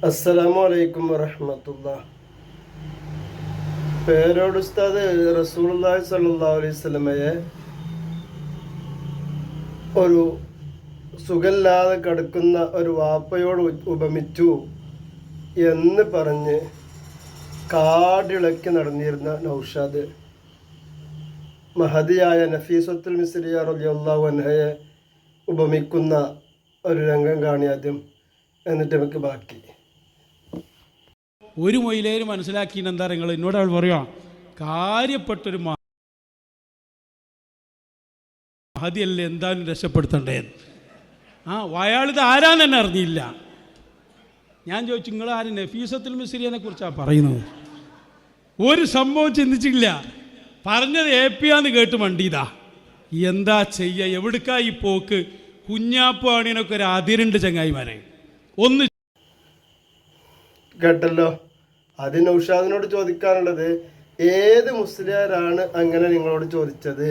അസ്സലാമു അലൈക്കും വറഹ്മത്തുള്ളാഹി. പേരോട് ഉസ്താദ് റസൂലുള്ളാഹി സ്വല്ലല്ലാഹു അലൈഹി വസല്ലമയെ ഒരു സുഖമില്ലാതെ കിടക്കുന്ന ഒരു വാപ്പയോട് ഉപമിച്ചു എന്ന് പറഞ്ഞ് കാടിളക്കി നടന്നിരുന്ന നൗഷാദ് മഹദിയായ നഫീസത്തുൽ മിസ്രിയ റളിയല്ലാഹു അൻഹയെ ഉപമിക്കുന്ന ഒരു രംഗം കാണി ആദ്യം, എന്നിട്ട് നമുക്ക് ബാക്കി. ഒരു മൊയിലേര് മനസ്സിലാക്കിയിട്ട് എന്താ നിങ്ങൾ എന്നോട് അവൾ പറയുക, കാര്യപ്പെട്ടൊരു മഹദിയല്ലേ എന്തായാലും രക്ഷപ്പെടുത്തണ്ടേ. അയാളിത് ആരാന്ന് തന്നെ അറിഞ്ഞില്ല. ഞാൻ ചോദിച്ചു, നിങ്ങൾ ആരും നഫീസത്തുൽ മിസ്രിയെ കുറിച്ചാണ് പറയുന്നത്? ഒരു സംഭവം ചിന്തിച്ചില്ല. പറഞ്ഞത് ഏപ്പിയാന്ന് കേട്ട് മണ്ടിയതാ. എന്താ ചെയ്യുക, എവിടുക്കാ ഈ പോക്ക്? കുഞ്ഞാപ്പാണിനൊക്കെ ഒരു അതിരുണ്ട് ചങ്ങായിമാരെ. ഒന്ന് കേട്ടല്ലോ. അത് നൗഷാദിനോട് ചോദിക്കാനുള്ളത്, ഏത് മുസ്ലിയാരാണ് അങ്ങനെ നിങ്ങളോട് ചോദിച്ചത്?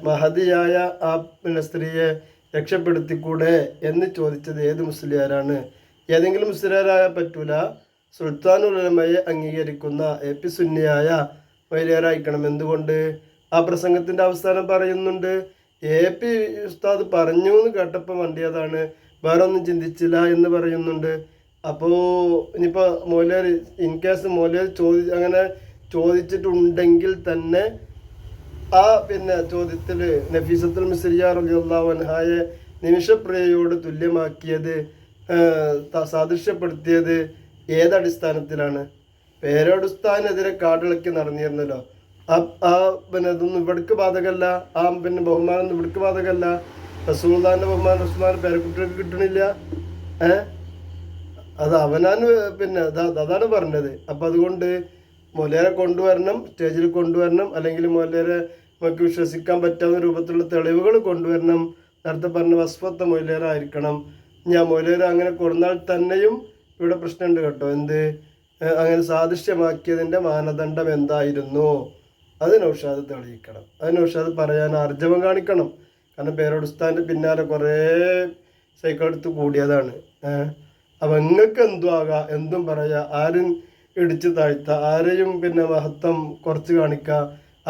മഹദിയായ ആ സ്ത്രീയെ രക്ഷപ്പെടുത്തിക്കൂടെ എന്ന് ചോദിച്ചത് ഏത് മുസ്ലിയാരാണ്? ഏതെങ്കിലും മുസ്ലിയാരായ പറ്റൂല, സുൽത്താനുൽ ഉലമയെ അംഗീകരിക്കുന്ന എ.പി. സുന്നിയായ മൊയ്ലിയാരായിരിക്കണം. എന്തുകൊണ്ട്? ആ പ്രസംഗത്തിൻ്റെ അവസാനം പറയുന്നുണ്ട്, എ.പി. ഉസ്താദ് പറഞ്ഞു എന്ന് കേട്ടപ്പോൾ വണ്ടിയതാണ്, വേറെ ഒന്നും ചിന്തിച്ചില്ല എന്ന് പറയുന്നുണ്ട്. അപ്പോൾ ഇനിയിപ്പോൾ മൗലവി ഇൻ കേസ് മൗലവി അങ്ങനെ ചോദിച്ചിട്ടുണ്ടെങ്കിൽ തന്നെ ആ ചോദ്യത്തിൽ നഫീസത്തുൽ മിസ്രിയ റളിയല്ലാഹു അൻഹയെ നിമിഷപ്രിയയോട് തുല്യമാക്കിയത്, സാദൃശ്യപ്പെടുത്തിയത് ഏതടിസ്ഥാനത്തിലാണ്? പേരോടുസ്ഥാനെതിരെ കാടിളക്കി നടന്നിരുന്നല്ലോ. ഇതൊന്നും ഇവിടേക്ക് ബാധകമല്ല. ബഹുമാനം ഇവിടേക്ക് ബാധകമല്ല. റസൂലുള്ളാഹിന്റെ ബഹുമാനം റസൂലുള്ളാഹിന്റെ പേരക്കുട്ടികൾക്ക് കിട്ടണില്ല. അത് അവനാൻ അതാണ് പറഞ്ഞത്. അപ്പം അതുകൊണ്ട് മൊലേരെ കൊണ്ടുവരണം, സ്റ്റേജിൽ കൊണ്ടുവരണം, അല്ലെങ്കിൽ മൊലേരെ നമുക്ക് വിശ്വസിക്കാൻ പറ്റാവുന്ന രൂപത്തിലുള്ള തെളിവുകൾ കൊണ്ടുവരണം. നേരത്തെ പറഞ്ഞ വസ്ഫത്തെ മൊലേരായിരിക്കണം. ഞാൻ മൊലേര അങ്ങനെ കൊടുന്നാൽ തന്നെയും ഇവിടെ പ്രശ്നമുണ്ട് കേട്ടോ. എന്ത് അങ്ങനെ സാദൃശ്യമാക്കിയതിൻ്റെ മാനദണ്ഡം എന്തായിരുന്നു? അത് നൗഷാദ് തെളിയിക്കണം. അത് നൗഷാദ് പറയാൻ ആർജവം കാണിക്കണം. കാരണം പേരോടുസ്ഥാൻ്റെ പിന്നാലെ കുറേ സൈക്കിൾ എടുത്ത് കൂടിയതാണ്. അപ്പം നിങ്ങൾക്ക് എന്തും ആകാം, എന്തും പറയാം, ആരും ഇടിച്ച് താഴ്ത്തുക, ആരെയും മഹത്വം കുറച്ച് കാണിക്കുക,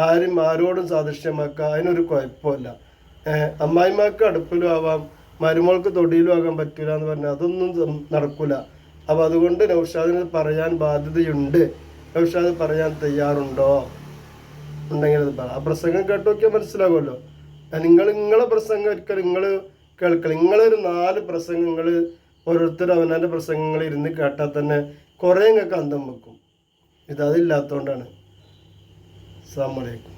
ആരും ആരോടും സാദൃശ്യമാക്കുക, അതിനൊരു കുഴപ്പമില്ല. അമ്മായിമാർക്ക് അടുപ്പിലും ആവാം, മരുമോൾക്ക് തൊടിയിലും ആകാൻ പറ്റില്ല എന്ന് പറഞ്ഞാൽ അതൊന്നും നടക്കില്ല. അപ്പോൾ അതുകൊണ്ട് നൗഷാദിന് പറയാൻ ബാധ്യതയുണ്ട്. നൗഷാദ് പറയാൻ തയ്യാറുണ്ടോ? ഉണ്ടെങ്കിൽ അത് പറ. ആ പ്രസംഗം കേട്ട് നോക്കിയാൽ മനസ്സിലാകുമല്ലോ. നിങ്ങളെ പ്രസംഗം ഒരിക്കലും നിങ്ങൾ കേൾക്കണം. നിങ്ങളൊരു 4 പ്രസംഗങ്ങൾ ഓരോരുത്തരും അവനവൻ്റെ പ്രസംഗങ്ങൾ ഇരുന്ന് കേട്ടാൽ തന്നെ കുറേ നിങ്ങൾക്ക് അന്തം വെക്കും. ഇതതില്ലാത്തതുകൊണ്ടാണ്. അസ്സലാമു അലൈക്കും.